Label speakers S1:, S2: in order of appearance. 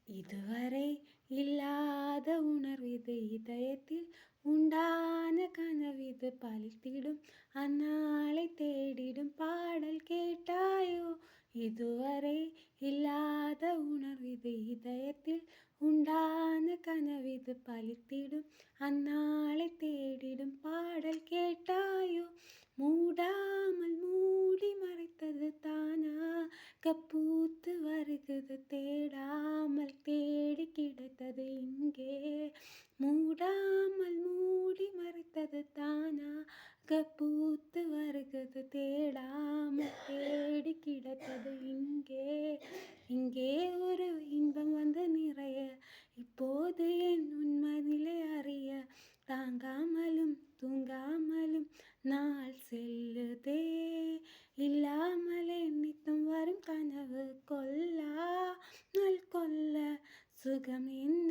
S1: இதுவரை இல்லாத உணர்விது இதயத்தில் உண்டான கனவிது பலித்திடும் அந்நாளை தேடிடும் பாடல் கேட்டாயோ. இதுவரை இல்லாத உணர்விது இதயத்தில் உண்டான கனவிது பலித்திடும் அந்நாளை தேடிடும் பாடல் கேட்டாயோ. மூடாமல் மூடி மறைத்தது தானாக பூத்து வருகுது, தேடாமல் தேடி கிடைத்தது இங்கே. மூடாமல் மூடி மறைத்தது தானாக பூத்து வருகுது, தேடாமல் தேடி கிடைத்தது இங்கே. இங்கே ஒரு இன்பம் வந்து நிறைய, இப்போது என் உண்மை நிலை அறிய, தாங்காமலும் தூங்காமலும் நாள் செல்லுதே. இல்லாமலே நித்தம் வரும் கனவு கொல்லாமல் கொல்ல சுகம் என்ன